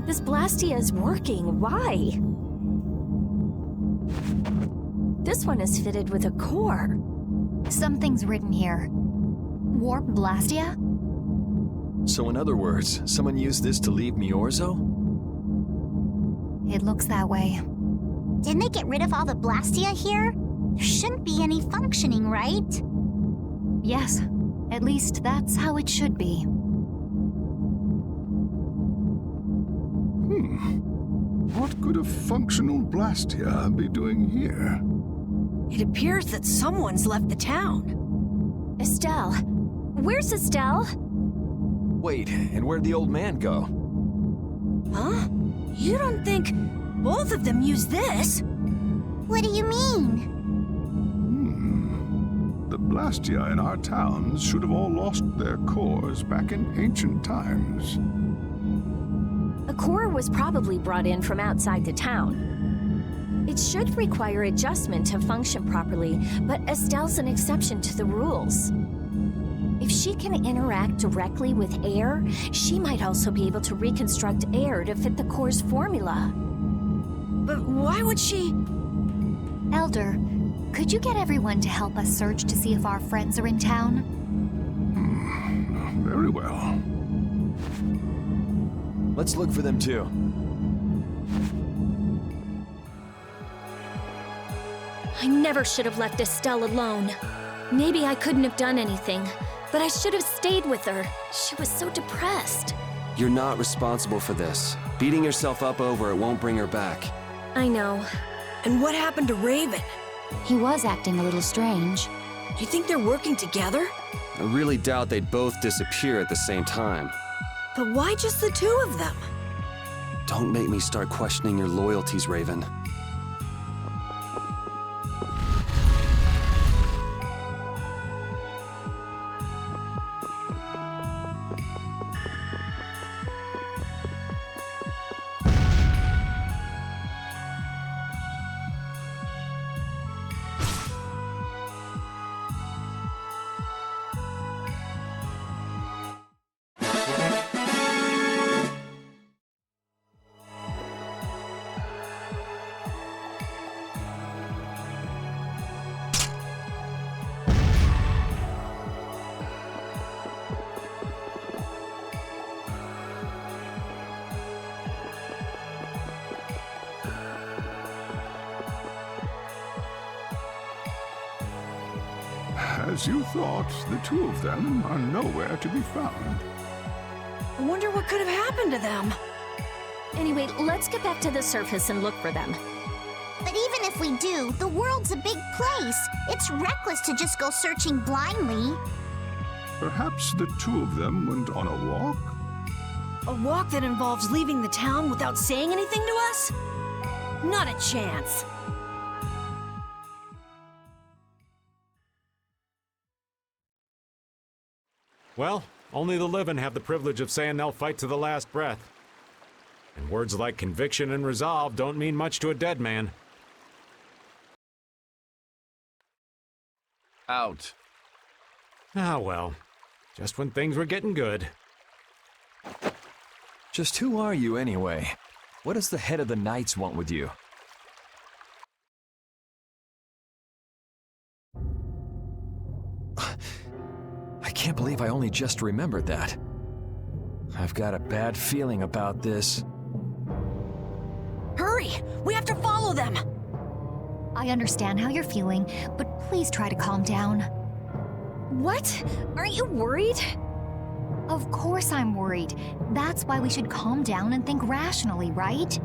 This Blastia is working. Why? This one is fitted with a core. Something's written here. Warp Blastia? So in other words, someone used this to leave Miorzo? It looks that way. Didn't they get rid of all the Blastia here? There shouldn't be any functioning, right? Yes. At least that's how it should be. What could a functional Blastia be doing here? It appears that someone's left the town. Estelle. Where's Estelle? Wait, and where'd the old man go? Huh? You don't think both of them used this? What do you mean? The Blastia in our towns should have all lost their cores back in ancient times. A core was probably brought in from outside the town. It should require adjustment to function properly, but Estelle's an exception to the rules. If she can interact directly with air, she might also be able to reconstruct air to fit the core's formula. But why would she... Elder, could you get everyone to help us search to see if our friends are in town? Very well. Let's look for them too. I never should have left Estelle alone. Maybe I couldn't have done anything, but I should have stayed with her. She was so depressed. You're not responsible for this. Beating yourself up over it won't bring her back. I know. And what happened to Raven? He was acting a little strange. Do you think they're working together? I really doubt they'd both disappear at the same time. But why just the two of them? Don't make me start questioning your loyalties, Raven. As you thought, the two of them are nowhere to be found. I wonder what could have happened to them. Anyway, let's get back to the surface and look for them. But even if we do, the world's a big place. It's reckless to just go searching blindly. Perhaps the two of them went on a walk? A walk that involves leaving the town without saying anything to us? Not a chance. Well, only the living have the privilege of saying they'll fight to the last breath. And words like conviction and resolve don't mean much to a dead man. Out. Ah, well. Just when things were getting good. Just who are you anyway? What does the head of the Knights want with you? I can't believe I only just remembered that. I've got a bad feeling about this. Hurry! We have to follow them! I understand how you're feeling, but please try to calm down. What? Aren't you worried? Of course I'm worried. That's why we should calm down and think rationally, right?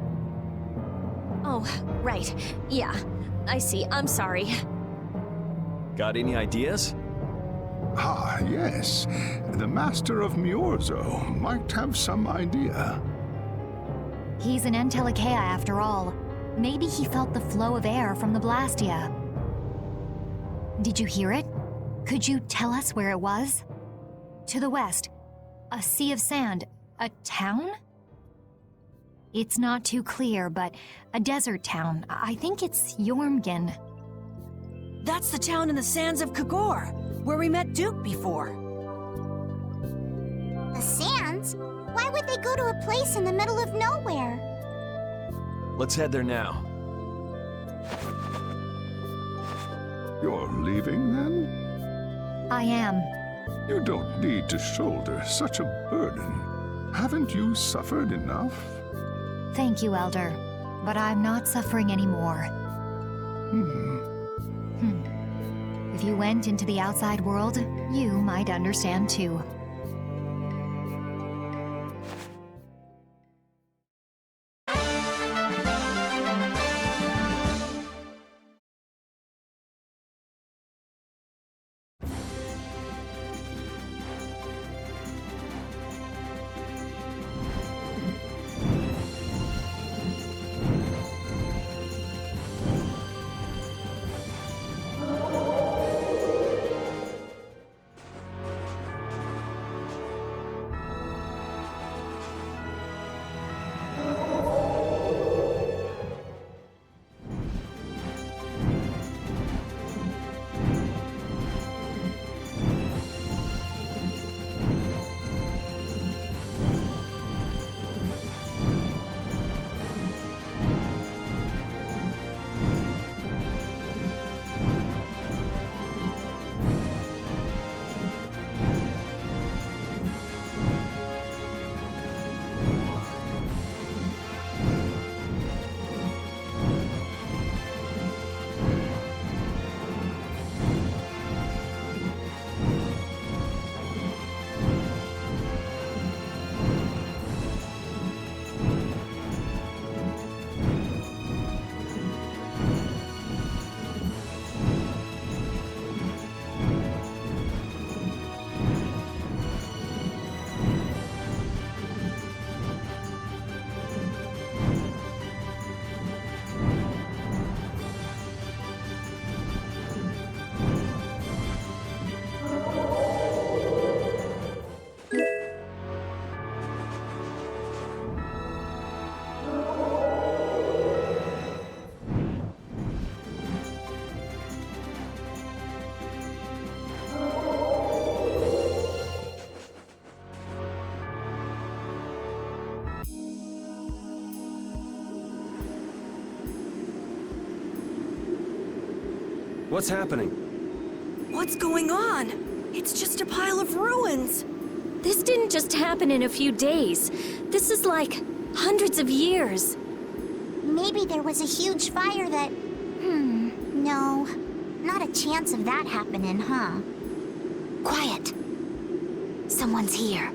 Oh, right. Yeah, I see. I'm sorry. Got any ideas? Ah, yes. The Master of Miorzo might have some idea. He's an Entelekea after all. Maybe he felt the flow of air from the Blastia. Did you hear it? Could you tell us where it was? To the west. A sea of sand. A town? It's not too clear, but a desert town. I think it's Jormungand. That's the town in the sands of Kagor, where we met Duke before. The sands? Why would they go to a place in the middle of nowhere? Let's head there now. You're leaving then? I am. You don't need to shoulder such a burden. Haven't you suffered enough? Thank you, Elder. But I'm not suffering anymore. If you went into the outside world, you might understand too. What's happening? What's going on? It's just a pile of ruins. This didn't just happen in a few days. This is like hundreds of years. Maybe there was a huge fire that... no. Not a chance of that happening, huh? Quiet. Someone's here.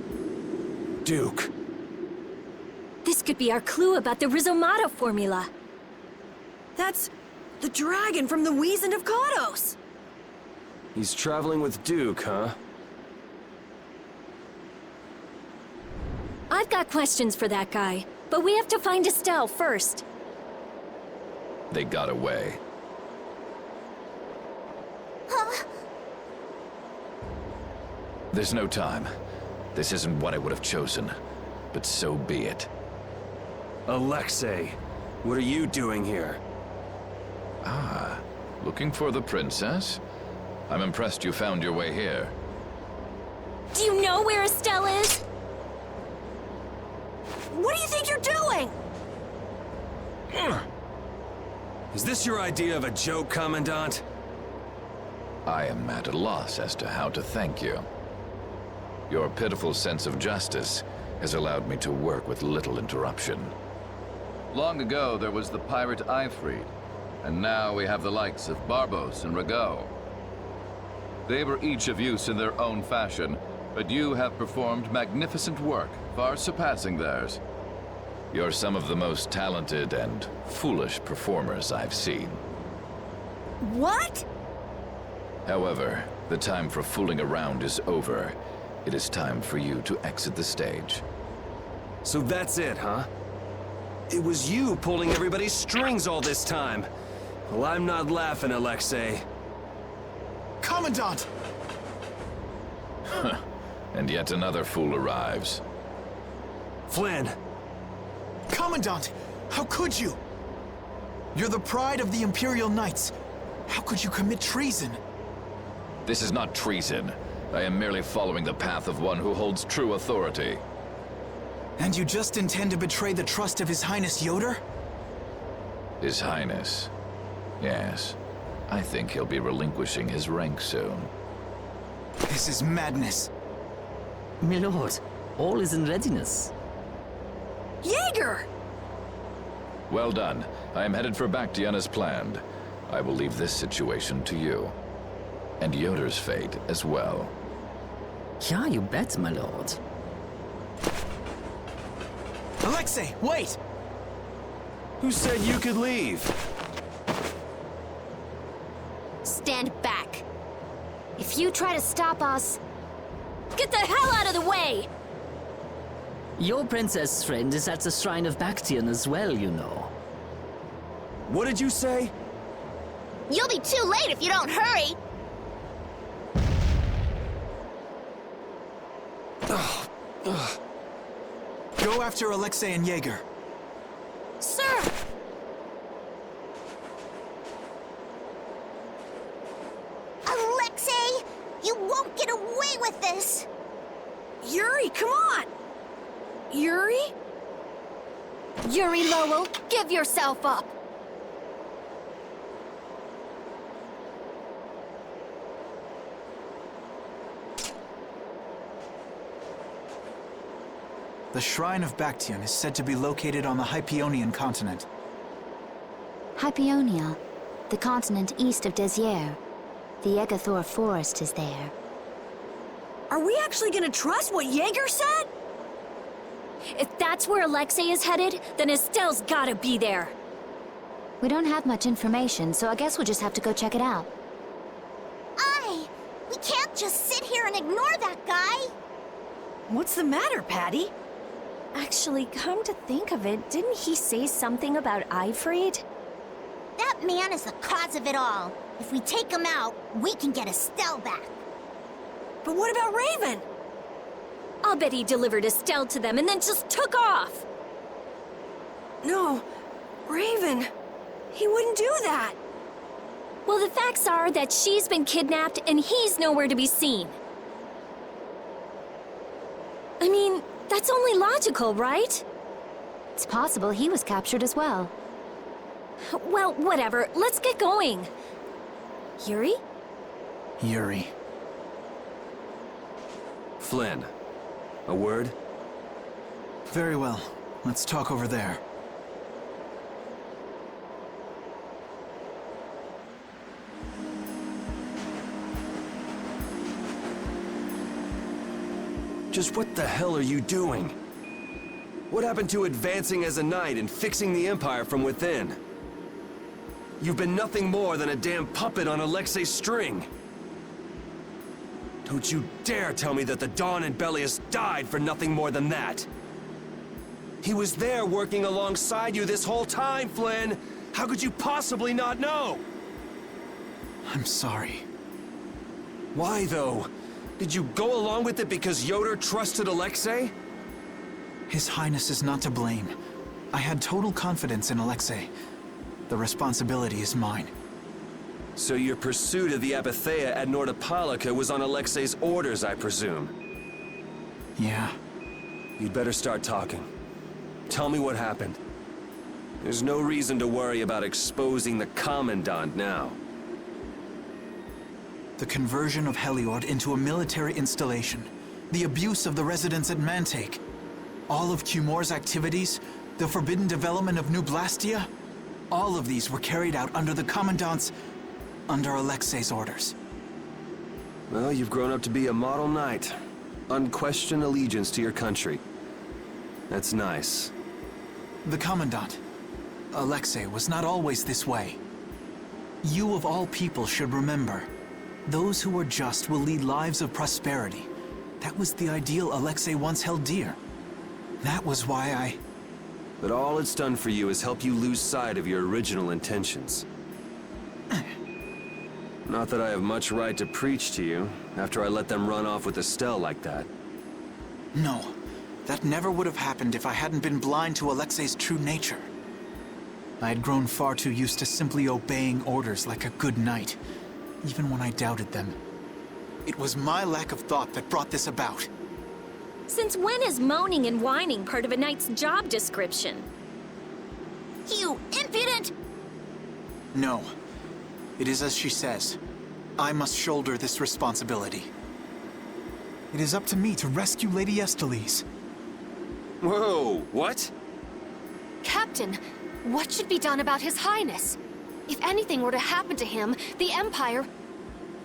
Duke. This could be our clue about the Rizomata formula. That's the dragon from the Wizened of Kodos. He's traveling with Duke, huh? I've got questions for that guy, but we have to find Estelle first. They got away. There's no time. This isn't what I would have chosen, but so be it. Alexei, what are you doing here? Ah, looking for the princess? I'm impressed you found your way here. Do you know where Estelle is? What do you think you're doing? Is this your idea of a joke, Commandant? I am at a loss as to how to thank you. Your pitiful sense of justice has allowed me to work with little interruption. Long ago, there was the pirate Ifrid, and now we have the likes of Barbos and Rago. They were each of use in their own fashion, but you have performed magnificent work, far surpassing theirs. You're some of the most talented and foolish performers I've seen. What? However, the time for fooling around is over. It is time for you to exit the stage. So that's it, huh? It was you pulling everybody's strings all this time. Well, I'm not laughing, Alexei. Commandant! And yet another fool arrives. Flynn! Commandant! How could you? You're the pride of the Imperial Knights. How could you commit treason? This is not treason. I am merely following the path of one who holds true authority. And you just intend to betray the trust of His Highness Yoder? His Highness. Yes. I think he'll be relinquishing his rank soon. This is madness. My lord, all is in readiness. Jaeger! Well done. I am headed for Bactian as planned. I will leave this situation to you. And Yoder's fate as well. Yeah, you bet, my lord. Alexei, wait! Who said you could leave? Stand back. If you try to stop us, get the hell out of the way! Your princess friend is at the Shrine of Bactian as well, you know. What did you say? You'll be too late if you don't hurry! Go after Alexei and Jaeger. Sir! Alexei! You won't get away with this! Yuri, come on! Yuri? Yuri Lowell, give yourself up! The Shrine of Bactian is said to be located on the Hypionian continent. Hypionia, the continent east of Desier. The Egathor forest is there. Are we actually gonna trust what Jaeger said? If that's where Alexei is headed, then Estelle's gotta be there. We don't have much information, so I guess we'll just have to go check it out. We can't just sit here and ignore that guy! What's the matter, Patty? Actually, come to think of it, didn't he say something about Eifried? That man is the cause of it all. If we take him out, we can get Estelle back. But what about Raven? I'll bet he delivered Estelle to them and then just took off! No, Raven. He wouldn't do that. Well, the facts are that she's been kidnapped and he's nowhere to be seen. I mean, that's only logical, right? It's possible he was captured as well. Well, whatever. Let's get going. Yuri? Yuri. Flynn, a word? Very well. Let's talk over there. Just what the hell are you doing? What happened to advancing as a knight and fixing the Empire from within? You've been nothing more than a damn puppet on Alexei's string. Don't you dare tell me that the Dawn and Bellius died for nothing more than that. He was there working alongside you this whole time, Flynn! How could you possibly not know? I'm sorry. Why, though? Did you go along with it because Yoder trusted Alexei? His Highness is not to blame. I had total confidence in Alexei. The responsibility is mine. So your pursuit of the Apatheia at Nordopolica was on Alexei's orders, I presume? Yeah. You'd better start talking. Tell me what happened. There's no reason to worry about exposing the Commandant now. The conversion of Heliord into a military installation. The abuse of the residents at Mantake. All of Cumor's activities. The forbidden development of New Blastia. All of these were carried out under the Commandant's... under Alexei's orders. Well, you've grown up to be a model knight. Unquestioned allegiance to your country. That's nice. The Commandant, Alexei, was not always this way. You of all people should remember. Those who are just will lead lives of prosperity. That was the ideal Alexei once held dear. That was why I... But all it's done for you is help you lose sight of your original intentions. Not that I have much right to preach to you, after I let them run off with Estelle like that. No. That never would have happened if I hadn't been blind to Alexei's true nature. I had grown far too used to simply obeying orders like a good knight, even when I doubted them. It was my lack of thought that brought this about. Since when is moaning and whining part of a knight's job description? You impudent! No. It is as she says. I must shoulder this responsibility. It is up to me to rescue Lady Estellise. Whoa, what? Captain, what should be done about His Highness? If anything were to happen to him, the Empire...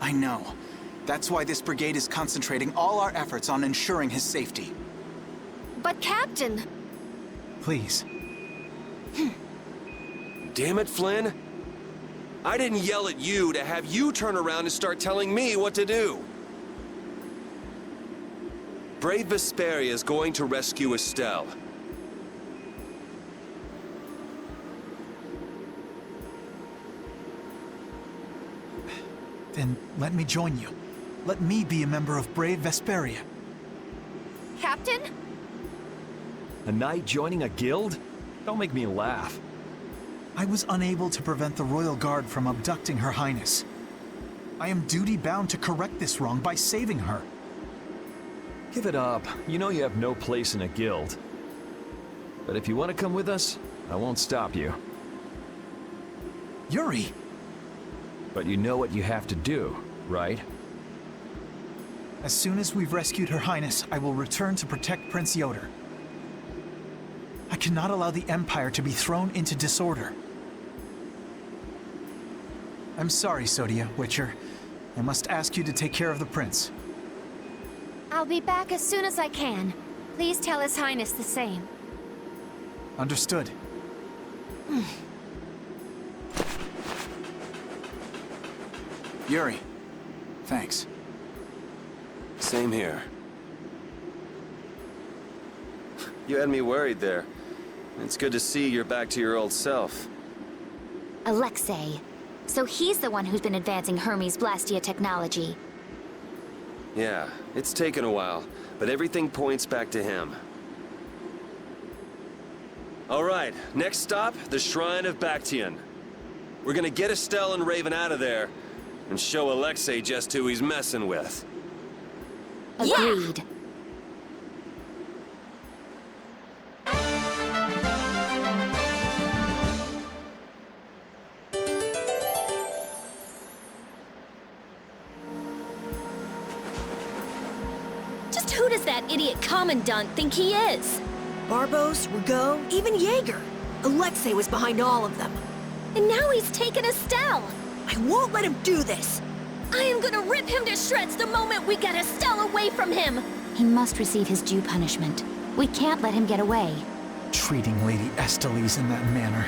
I know. That's why this brigade is concentrating all our efforts on ensuring his safety. But Captain... Please. Damn it, Flynn. I didn't yell at you to have you turn around and start telling me what to do. Brave Vesperia is going to rescue Estelle. Then let me join you. Let me be a member of Brave Vesperia. Captain? A knight joining a guild? Don't make me laugh. I was unable to prevent the Royal Guard from abducting Her Highness. I am duty-bound to correct this wrong by saving her. Give it up. You know you have no place in a guild. But if you want to come with us, I won't stop you. Yuri! But you know what you have to do, right? As soon as we've rescued Her Highness, I will return to protect Prince Yoder. I cannot allow the Empire to be thrown into disorder. I'm sorry, Sodia, Witcher. I must ask you to take care of the prince. I'll be back as soon as I can. Please tell His Highness the same. Understood. Yuri, thanks. Same here. You had me worried there. It's good to see you're back to your old self. Alexei. So he's the one who's been advancing Hermes Blastia technology. Yeah, it's taken a while, but everything points back to him. All right, next stop, the Shrine of Bactian. We're gonna get Estelle and Raven out of there, and show Alexei just who he's messing with. Agreed. Just who does that idiot Commandant think he is? Barbos, Rigaud, even Jaeger. Alexei was behind all of them. And now he's taken Estelle! I won't let him do this! I am gonna rip him to shreds the moment we get Estelle away from him! He must receive his due punishment. We can't let him get away. Treating Lady Estellise in that manner.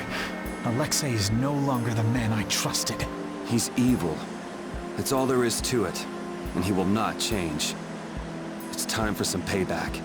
Alexei is no longer the man I trusted. He's evil. That's all there is to it. And he will not change. It's time for some payback.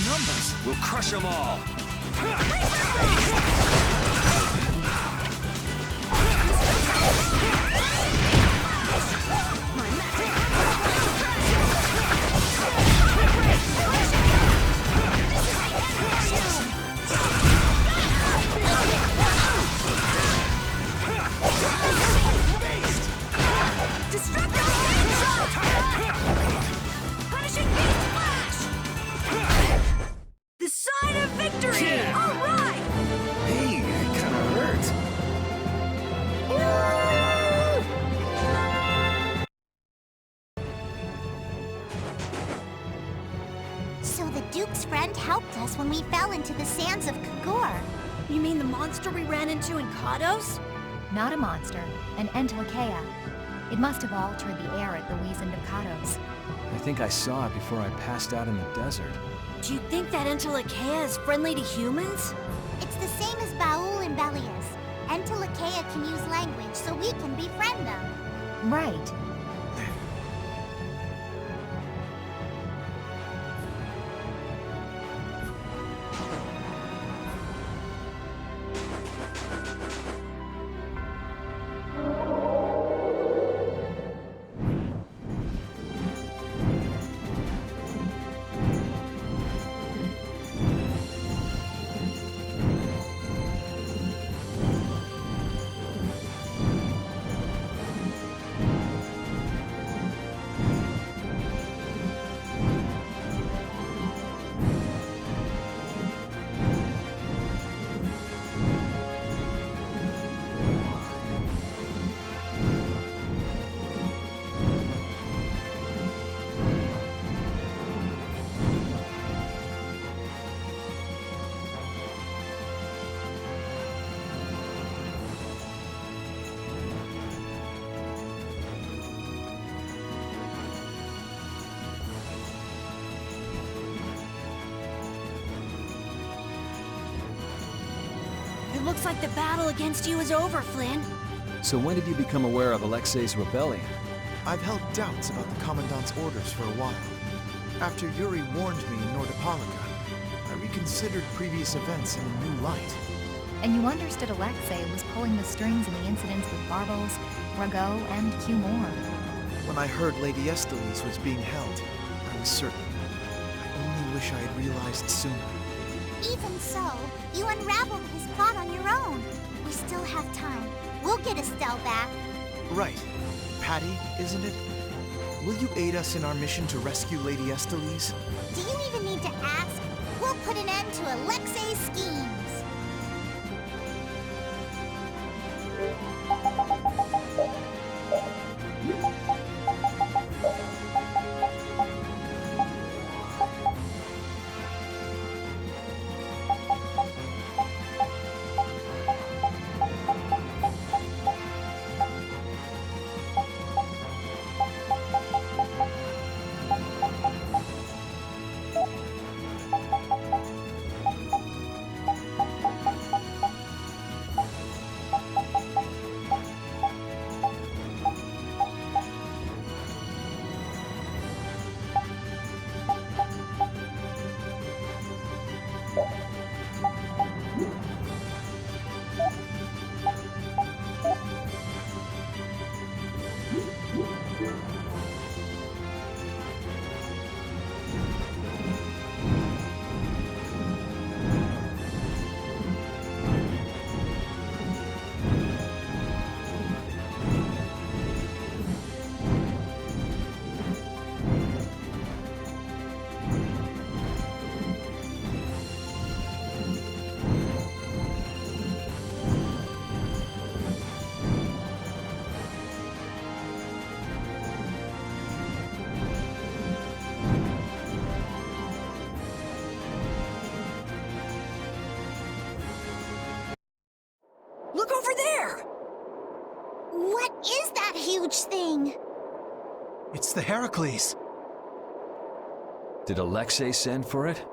numbers. We'll crush them all. The sign of victory! All right! Hey, it kinda hurt. So the Duke's friend helped us when we fell into the sands of Kagor. You mean the monster we ran into in Kados? Not a monster, an Entelekea. It must have altered the air at the west end of Kados. I think I saw it before I passed out in the desert. Do you think that Entelekea is friendly to humans? It's the same as Baul and Belius. Entelekea can use language, so we can befriend them. Right. It looks like the battle against you is over, Flynn. So when did you become aware of Alexei's rebellion? I've held doubts about the Commandant's orders for a while. After Yuri warned me in Nordopolica, I reconsidered previous events in a new light. And you understood Alexei was pulling the strings in the incidents with Barbos, Rago, and Q-More. When I heard Lady Estellise was being held, I was certain. I only wish I had realized sooner. Even so, you unraveled his plot on your own. We still have time. We'll get Estelle back. Right. Patty, isn't it? Will you aid us in our mission to rescue Lady Estellise? Do you even need to ask? We'll put an end to Alexei's schemes. Look over there! What is that huge thing? It's the Heracles. Did Alexei send for it?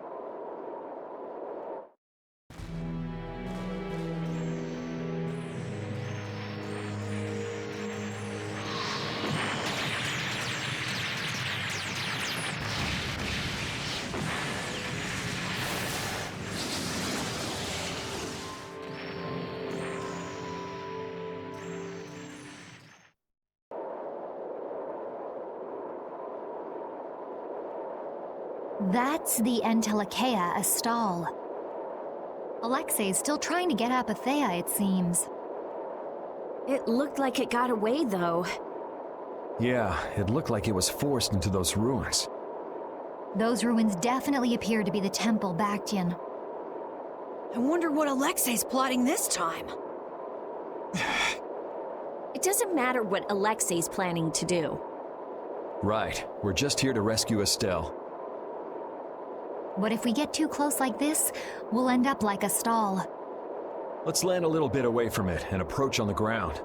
That's the Entelikeia Astal. Alexei's still trying to get Apatheia, it seems. It looked like it got away, though. Yeah, it looked like it was forced into those ruins. Those ruins definitely appear to be the Temple Bactian. I wonder what Alexei's plotting this time. It doesn't matter what Alexei's planning to do. Right, we're just here to rescue Estelle. But if we get too close like this, we'll end up like Astal. Let's land a little bit away from it and approach on the ground.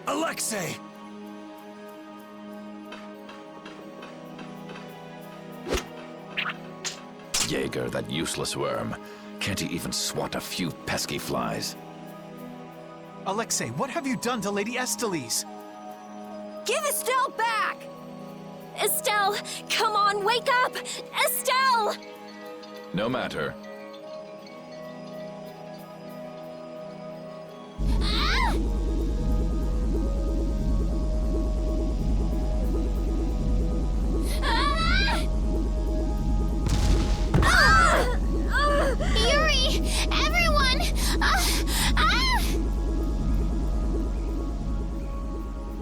Alexei! Jaeger, that useless worm. Can't he even swat a few pesky flies? Alexei, what have you done to Lady Estellise? Give Estelle back! Estelle, come on, wake up! Estelle! No matter. Yuri! Everyone!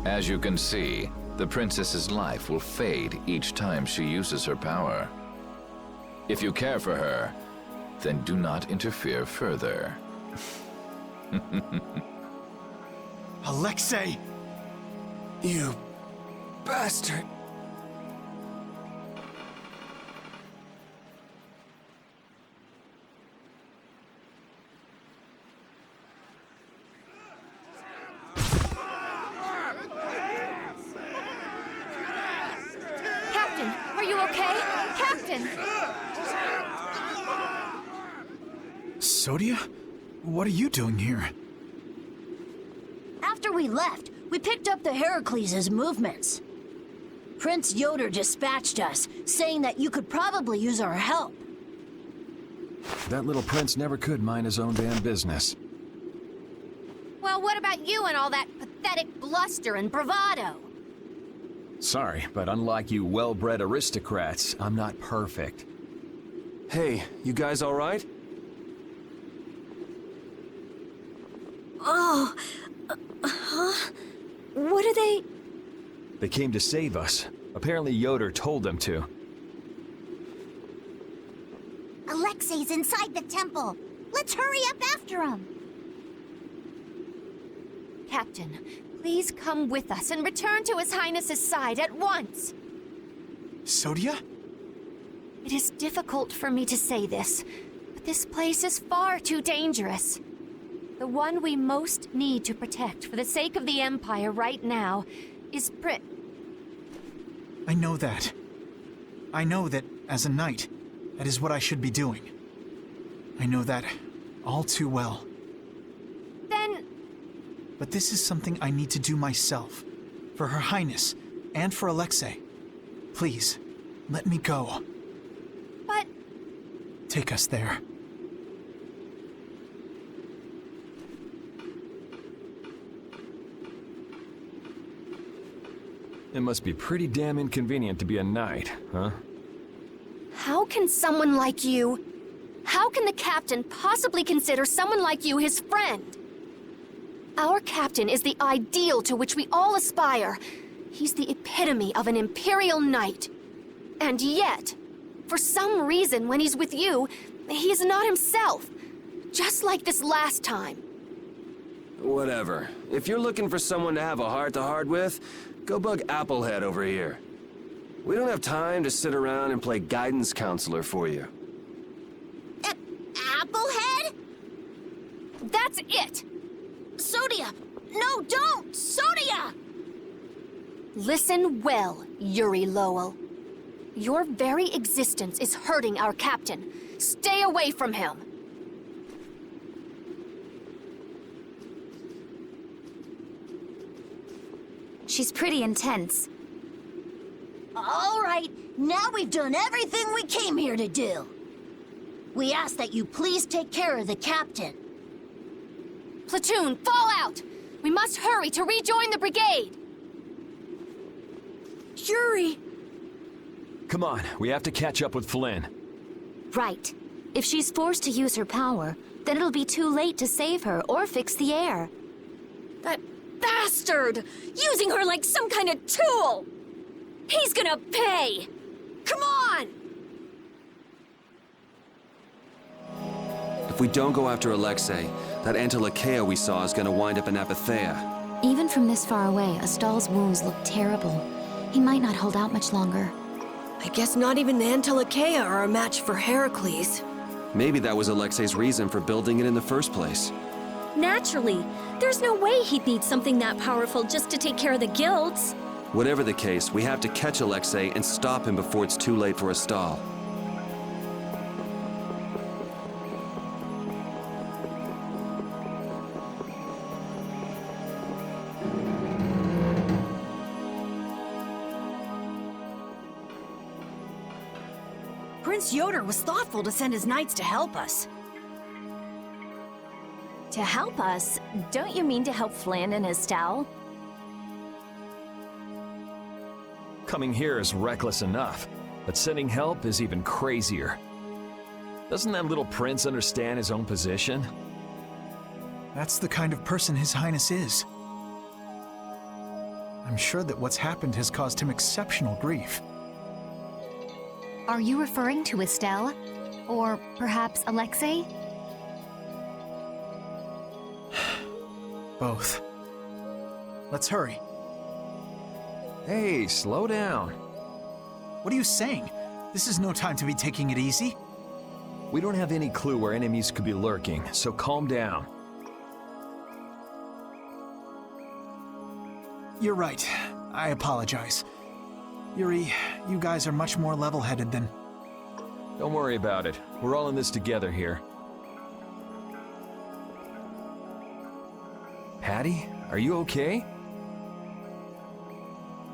As you can see, the princess's life will fade each time she uses her power. If you care for her, then do not interfere further. Alexei! You bastard! Captain, are you okay? Captain! Sodia? What are you doing here? After we left, we picked up the Heracles' movements. Prince Yoder dispatched us, saying that you could probably use our help. That little prince never could mind his own damn business. Well, what about you and all that pathetic bluster and bravado? Sorry, but unlike you well-bred aristocrats, I'm not perfect. Hey, you guys all right? Oh, huh? What are they? They came to save us. Apparently Yoder told them to. Alexei's inside the temple. Let's hurry up after him. Captain, please come with us and return to His Highness's side at once. Sodia? It is difficult for me to say this, but this place is far too dangerous. The one we most need to protect for the sake of the Empire right now is I know that. I know that, as a knight, that is what I should be doing. I know that all too well. Then... But this is something I need to do myself. For Her Highness, and for Alexei. Please, let me go. But... Take us there. It must be pretty damn inconvenient to be a knight, huh? How can someone like you... How can the captain possibly consider someone like you his friend? Our captain is the ideal to which we all aspire. He's the epitome of an imperial knight. And yet, for some reason when he's with you, he's not himself. Just like this last time. Whatever. If you're looking for someone to have a heart-to-heart with, go bug Applehead over here. We don't have time to sit around and play guidance counselor for you. Applehead? That's it! Sodia! No, don't! Sodia! Listen well, Yuri Lowell. Your very existence is hurting our captain. Stay away from him. She's pretty intense. All right, now we've done everything we came here to do. We ask that you please take care of the captain. Platoon, fall out! We must hurry to rejoin the brigade! Yuri! Come on, we have to catch up with Flynn. Right. If she's forced to use her power, then it'll be too late to save her or fix the air. That bastard! Using her like some kind of tool! He's gonna pay! Come on! If we don't go after Alexei, that Antilocheia we saw is gonna wind up in Apatheia. Even from this far away, Astal's wounds look terrible. He might not hold out much longer. I guess not even the Antilocheia are a match for Heracles. Maybe that was Alexei's reason for building it in the first place. Naturally. There's no way he'd need something that powerful just to take care of the guilds. Whatever the case, we have to catch Alexei and stop him before it's too late for Astal. Prince Yoder was thoughtful to send his knights to help us. To help us? Don't you mean to help Flynn and Estelle? Coming here is reckless enough, but sending help is even crazier. Doesn't that little prince understand his own position? That's the kind of person His Highness is. I'm sure that what's happened has caused him exceptional grief. Are you referring to Estelle? Or perhaps Alexei? Both. Let's hurry. Hey, slow down. What are you saying? This is no time to be taking it easy. We don't have any clue where enemies could be lurking, so calm down. You're right. I apologize. Yuri, you guys are much more level-headed than... Don't worry about it. We're all in this together here. Patty, are you okay?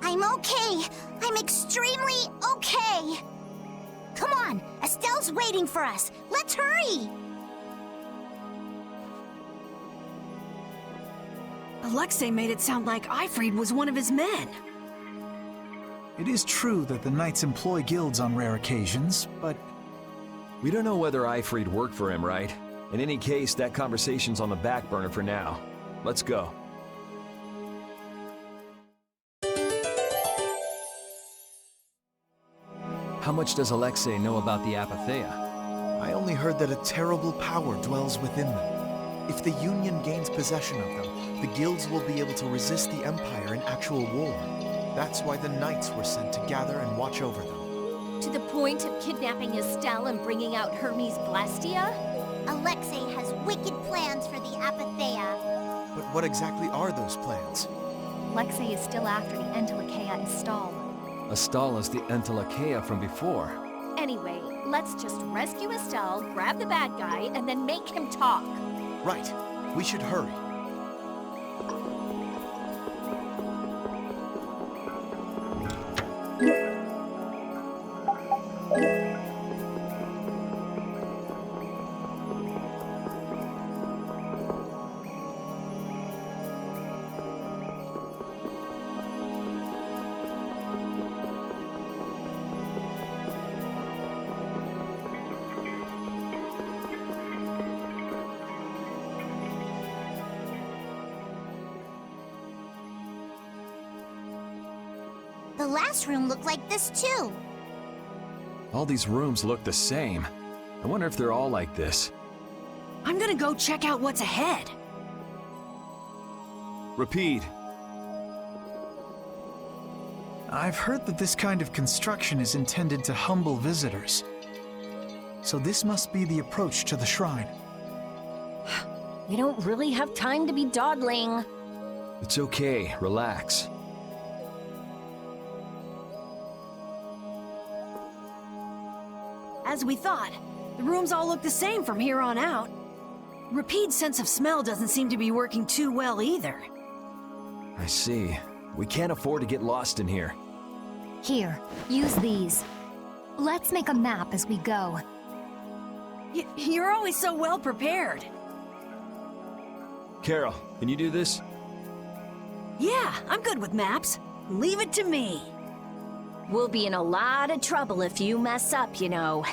I'm okay. I'm extremely okay. Come on, Estelle's waiting for us. Let's hurry. Alexei made it sound like Ifrid was one of his men. It is true that the knights employ guilds on rare occasions, but... We don't know whether Ifrid worked for him, right? In any case, that conversation's on the back burner for now. Let's go. How much does Alexei know about the Apatheia? I only heard that a terrible power dwells within them. If the Union gains possession of them, the guilds will be able to resist the Empire in actual war. That's why the knights were sent to gather and watch over them. To the point of kidnapping Estelle and bringing out Hermes Blastia? Alexei has wicked plans for the Apatheia. But what exactly are those plans? Alexei is still after the Antilocheia Astal. Astal is the Antilocheia from before. Anyway, let's just rescue Estelle, grab the bad guy, and then make him talk. Right. We should hurry. The last room looked like this too. All these rooms look the same. I wonder if they're all like this. I'm gonna go check out what's ahead. Repeat. I've heard that this kind of construction is intended to humble visitors. So this must be the approach to the shrine. We don't really have time to be dawdling. It's okay, relax. As we thought, the rooms all look the same from here on out. Rapid's sense of smell doesn't seem to be working too well either. I see. We can't afford to get lost in here. Here, use these. Let's make a map as we go. You're always so well prepared. Carol, can you do this? Yeah, I'm good with maps. Leave it to me. We'll be in a lot of trouble if you mess up, you know.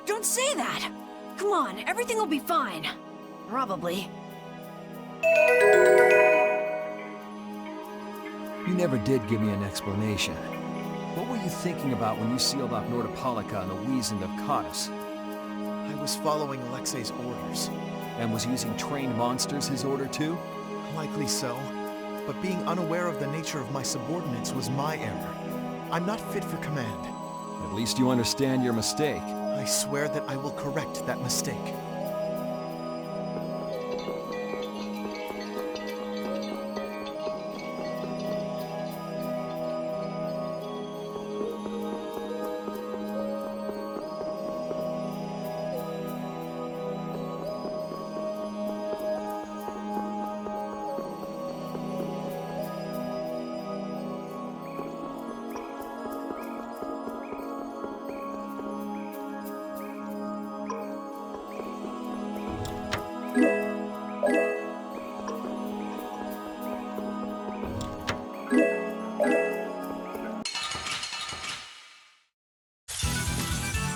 Don't say that. Come on, everything will be fine. Probably. You never did give me an explanation. What were you thinking about when you sealed off Nordopolica and the Wiesent have caught us? I was following Alexei's orders. And was using trained monsters his order too? Likely so. But being unaware of the nature of my subordinates was my error. I'm not fit for command. At least you understand your mistake. I swear that I will correct that mistake.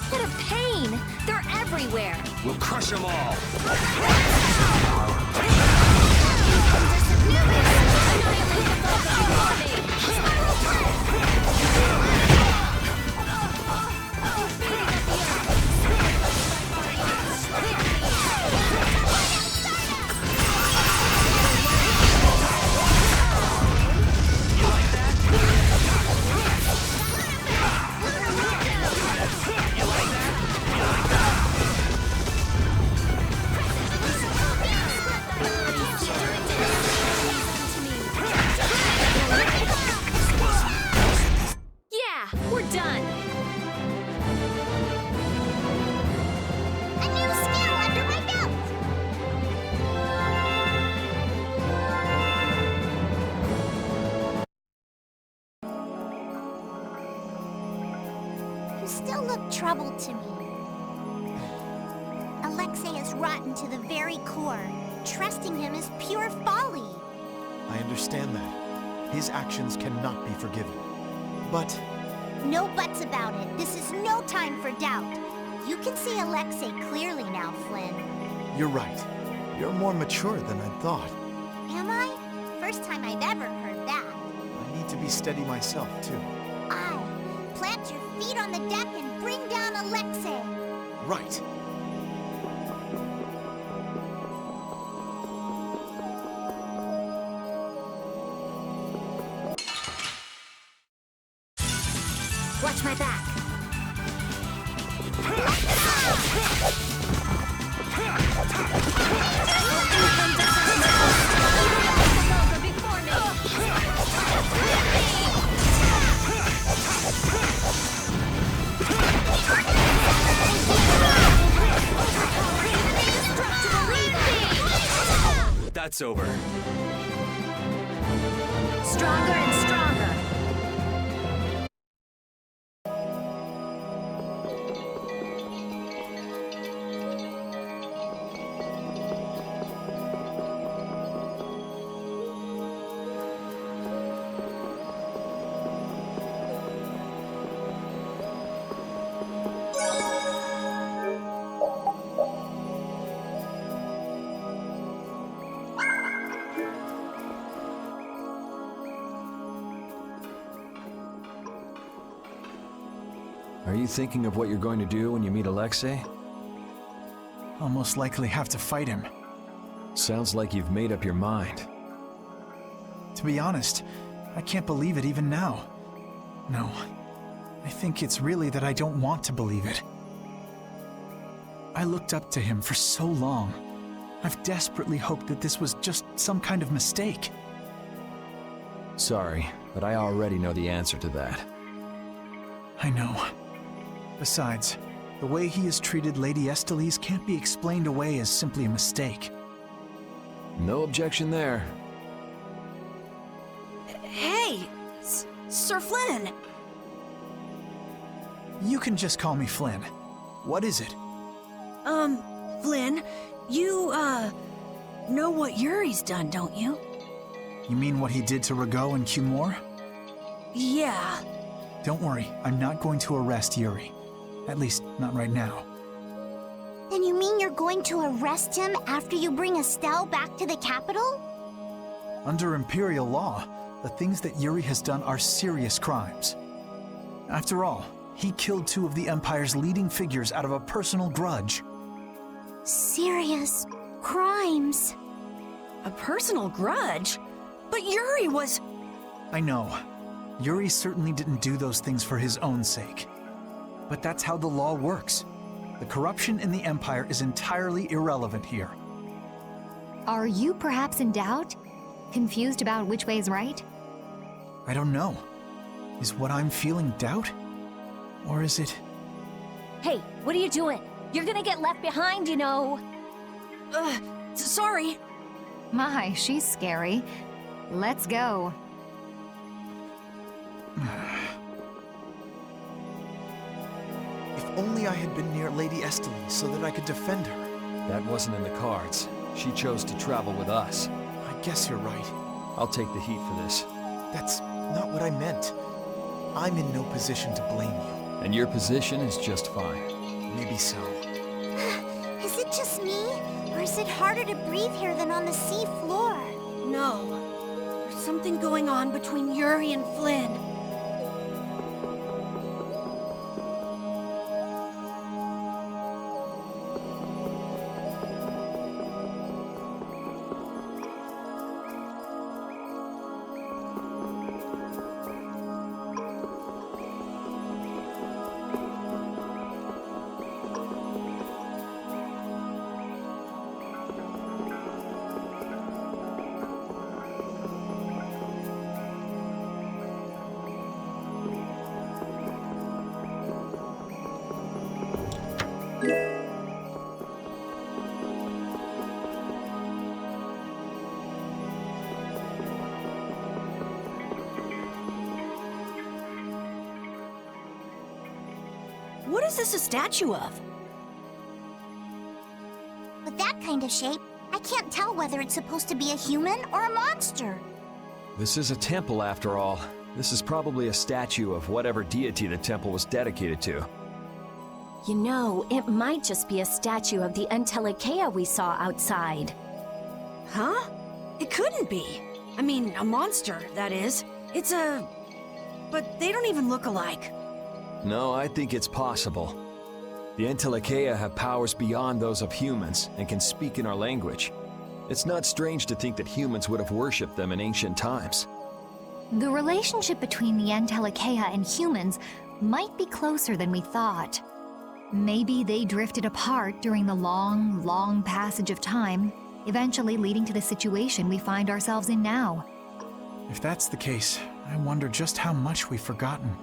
What a pain! They're everywhere! We'll crush them all! You still look troubled to me. Alexei is rotten to the very core. Trusting him is pure folly. I understand that. His actions cannot be forgiven. But... No buts about it. This is no time for doubt. You can see Alexei clearly now, Flynn. you're right. You're more mature than I'd thought. Am I? First time I've ever heard that. I need to be steady myself, too. Aye. Plant your feet on the deck and bring down Alexei. Right. Watch my back. That's over. Stronger and stronger. Are you thinking of what you're going to do when you meet Alexei? I'll most likely have to fight him. Sounds like you've made up your mind. To be honest, I can't believe it even now. No, I think it's really that I don't want to believe it. I looked up to him for so long. I've desperately hoped that this was just some kind of mistake. Sorry, but I already know the answer to that. I know. Besides, the way he has treated Lady Estellise can't be explained away as simply a mistake. No objection there. Hey! Sir Flynn! You can just call me Flynn. What is it? Flynn, you, know what Yuri's done, don't you? You mean what he did to Rago and Cumore? Yeah. Don't worry, I'm not going to arrest Yuri. At least, not right now. Then you mean you're going to arrest him after you bring Estelle back to the capital? Under Imperial law, the things that Yuri has done are serious crimes. After all, he killed two of the Empire's leading figures out of a personal grudge. Serious crimes. A personal grudge? But Yuri was... I know. Yuri certainly didn't do those things for his own sake. But that's how the law works. The corruption in the Empire is entirely irrelevant here. Are you perhaps in doubt? Confused about which way's right? I don't know. Is what I'm feeling doubt? Or is it... Hey, what are you doing? You're gonna get left behind, you know. Sorry. My, she's scary. Let's go. If only I had been near Lady Estelie so that I could defend her. That wasn't in the cards. She chose to travel with us. I guess you're right. I'll take the heat for this. That's not what I meant. I'm in no position to blame you. And your position is just fine. Maybe so. Is it just me? Or is it harder to breathe here than on the sea floor? No. There's something going on between Yuri and Flynn. What is this a statue of? With that kind of shape, I can't tell whether it's supposed to be a human or a monster. This is a temple, after all. This is probably a statue of whatever deity the temple was dedicated to. You know, it might just be a statue of the Entelekea we saw outside. Huh? It couldn't be. I mean, a monster, that is. It's a... But they don't even look alike. No, I think it's possible. The Entelekea have powers beyond those of humans and can speak in our language. It's not strange to think that humans would have worshipped them in ancient times. The relationship between the Entelekea and humans might be closer than we thought. Maybe they drifted apart during the long, long passage of time, eventually leading to the situation we find ourselves in now. If that's the case, I wonder just how much we've forgotten.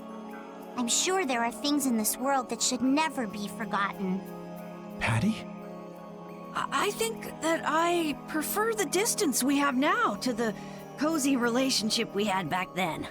I'm sure there are things in this world that should never be forgotten. Patty? I think that I prefer the distance we have now to the cozy relationship we had back then.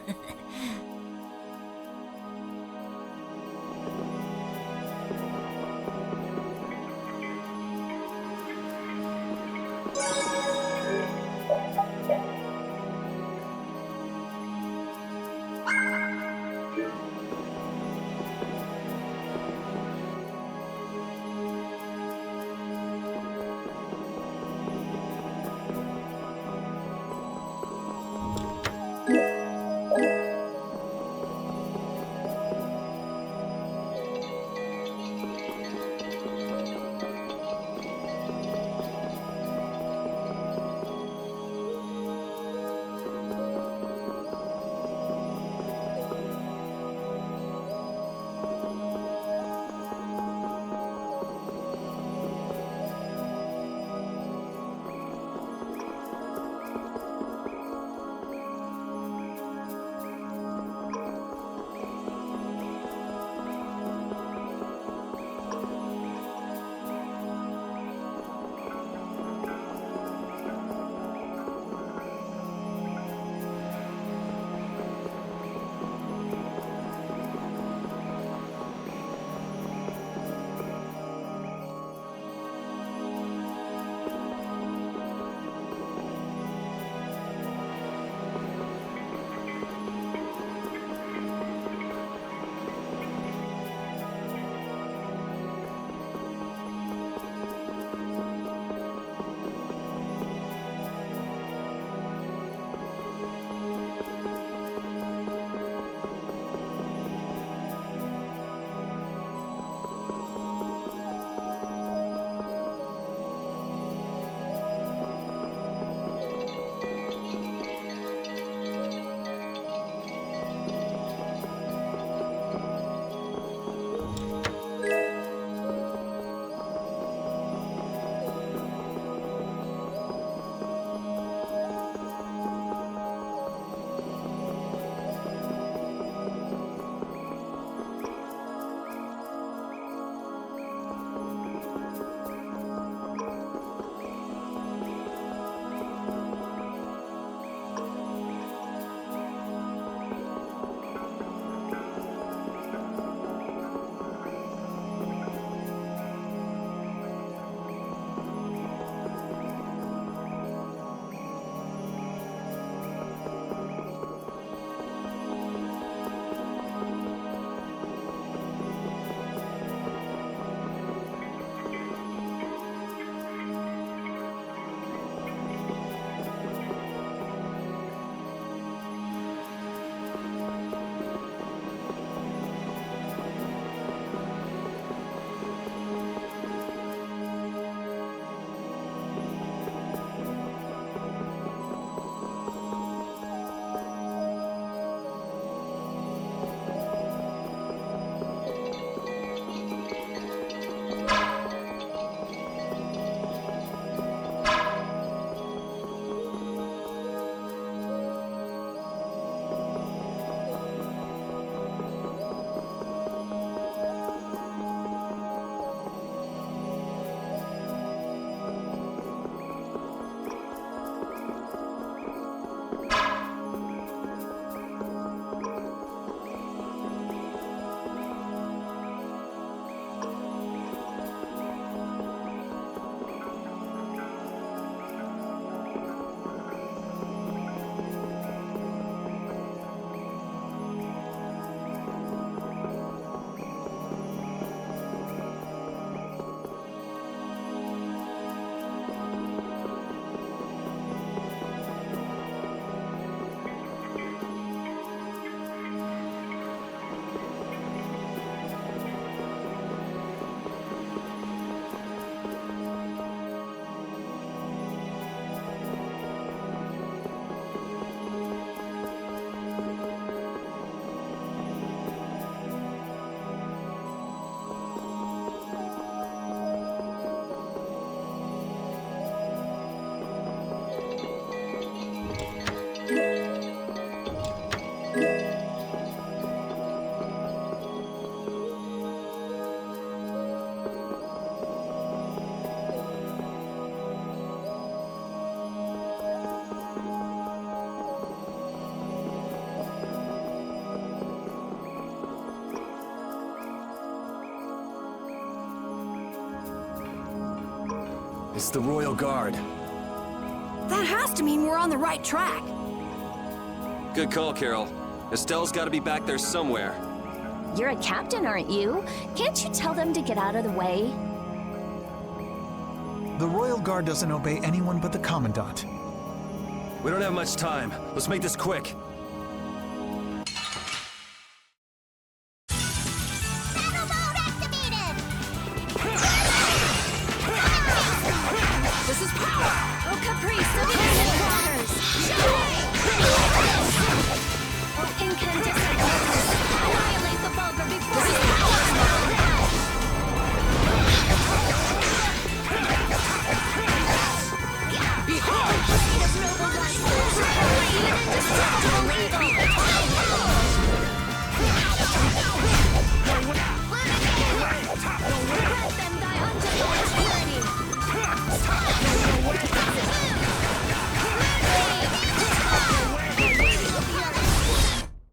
It's the Royal Guard. That has to mean we're on the right track. Good call, Carol. Estelle's gotta be back there somewhere. You're a captain, aren't you? Can't you tell them to get out of the way? The Royal Guard doesn't obey anyone but the Commandant. We don't have much time. Let's make this quick. Battle mode activated! This is power! Oh, Caprice of the waters! Oh, incandescent waters! Annihilate the vulgar before this is Behold! This noble life! Even indestructible evil! Let them die unto Lord's tyranny!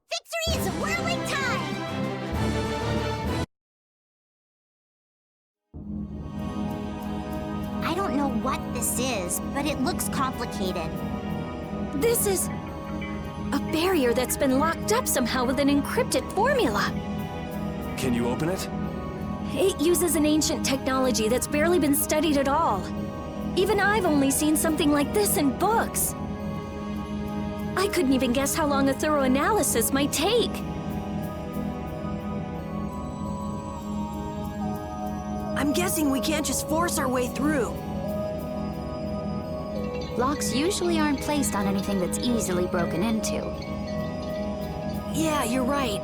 Victory is a whirling tide! I don't know what this is, but it looks complicated. This is a barrier that's been locked up somehow with an encrypted formula. Can you open it? It uses an ancient technology that's barely been studied at all. Even I've only seen something like this in books. I couldn't even guess how long a thorough analysis might take. I'm guessing we can't just force our way through. Locks usually aren't placed on anything that's easily broken into. Yeah, you're right.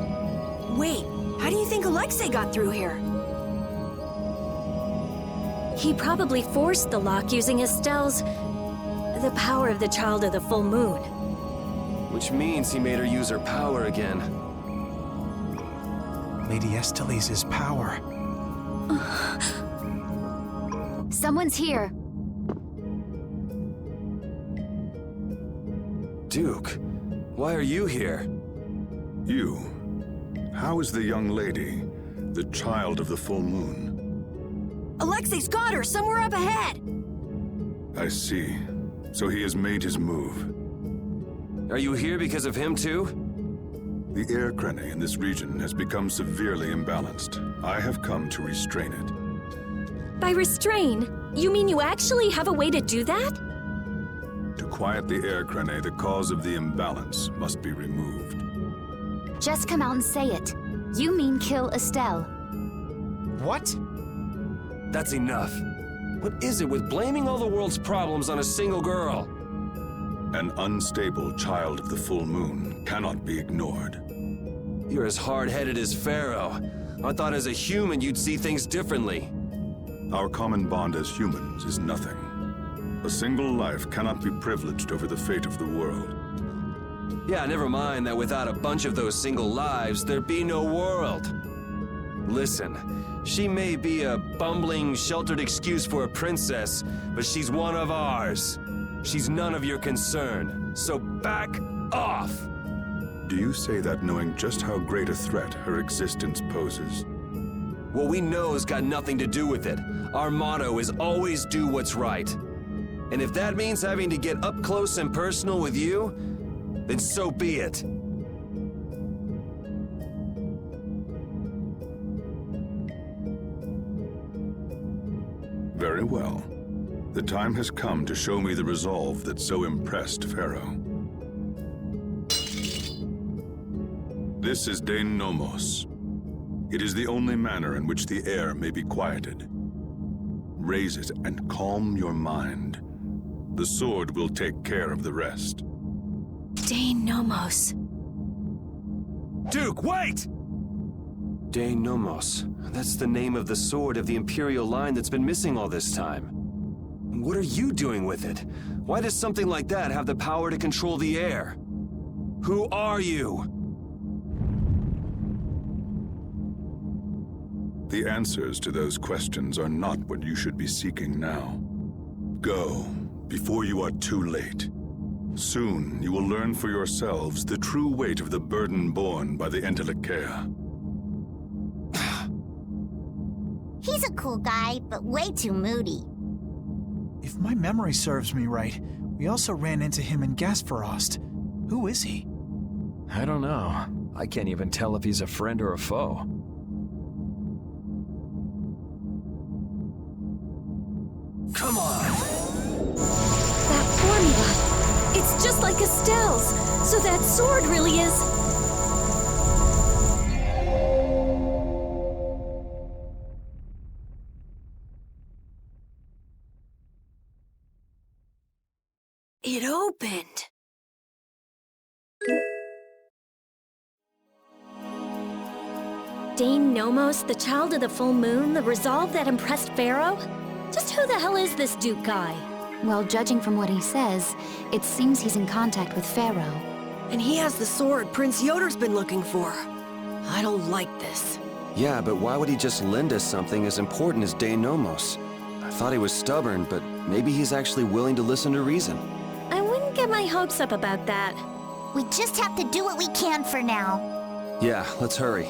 Wait, how do you think Alexei got through here? He probably forced the lock using Estelle's... the power of the Child of the Full Moon. Which means he made her use her power again. Lady Estelle's power. Someone's here. Duke, why are you here? You. How is the young lady, the Child of the Full Moon? Alexei's got her somewhere up ahead! I see. So he has made his move. Are you here because of him too? The air crene in this region has become severely imbalanced. I have come to restrain it. By restrain, you mean you actually have a way to do that? To quiet the air crene, the cause of the imbalance must be removed. Just come out and say it. You mean kill Estelle. What? That's enough. What is it with blaming all the world's problems on a single girl? An unstable Child of the Full Moon cannot be ignored. You're as hard-headed as Pharaoh. I thought as a human you'd see things differently. Our common bond as humans is nothing. A single life cannot be privileged over the fate of the world. Yeah, never mind that without a bunch of those single lives, there'd be no world. Listen, she may be a bumbling, sheltered excuse for a princess, but she's one of ours. She's none of your concern, so back off! Do you say that knowing just how great a threat her existence poses? What we know's got nothing to do with it. Our motto is always do what's right. And if that means having to get up close and personal with you, then so be it. Very well. The time has come to show me the resolve that so impressed Pharaoh. This is Dane Nomos. It is the only manner in which the air may be quieted. Raise it and calm your mind. The sword will take care of the rest. Dane Nomos. Duke, wait! Dane Nomos. That's the name of the sword of the Imperial line that's been missing all this time. What are you doing with it? Why does something like that have the power to control the air? Who are you? The answers to those questions are not what you should be seeking now. Go, before you are too late. Soon you will learn for yourselves the true weight of the burden borne by the Entelekea. He's a cool guy, but way too moody. If my memory serves me right, we also ran into him in Gasperost. Who is he? I don't know. I can't even tell if he's a friend or a foe. Come on! That formula! It's just like Estelle's! So that sword really is... It opened. Dane Nomos, the child of the full moon, the resolve that impressed Pharaoh? Just who the hell is this Duke guy? Well, judging from what he says, it seems he's in contact with Pharaoh. And he has the sword Prince Yoder's been looking for. I don't like this. Yeah, but why would he just lend us something as important as Dane Nomos? I thought he was stubborn, but maybe he's actually willing to listen to reason. I wouldn't get my hopes up about that. We just have to do what we can for now. Yeah, let's hurry.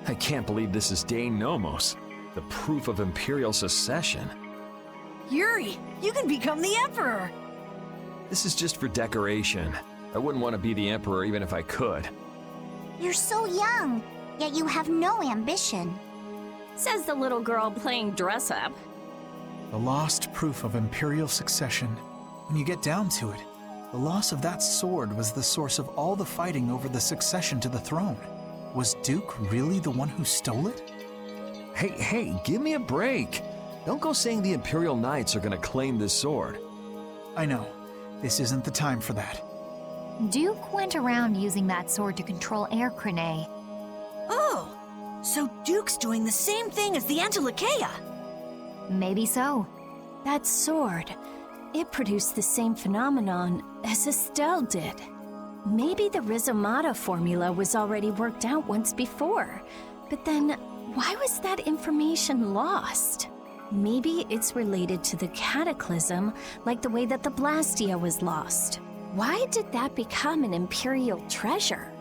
I can't believe this is Dane Nomos, the proof of Imperial secession. Yuri, you can become the Emperor! This is just for decoration. I wouldn't want to be the Emperor even if I could. You're so young, yet you have no ambition. Says the little girl playing dress-up. The lost proof of Imperial succession. When you get down to it, the loss of that sword was the source of all the fighting over the succession to the throne. Was Duke really the one who stole it? Hey, give me a break. Don't go saying the Imperial Knights are gonna claim this sword. I know. This isn't the time for that. Duke went around using that sword to control Air Crane. Oh, so Duke's doing the same thing as the Antilocheia. Maybe so. That sword, it produced the same phenomenon as Estelle did. Maybe the Rizomata formula was already worked out once before. But then, why was that information lost? Maybe it's related to the Cataclysm, like the way that the Blastia was lost. Why did that become an Imperial treasure?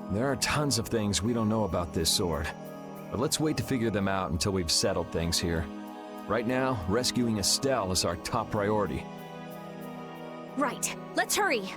There are tons of things we don't know about this sword. But let's wait to figure them out until we've settled things here. Right now, rescuing Estelle is our top priority. Right, let's hurry.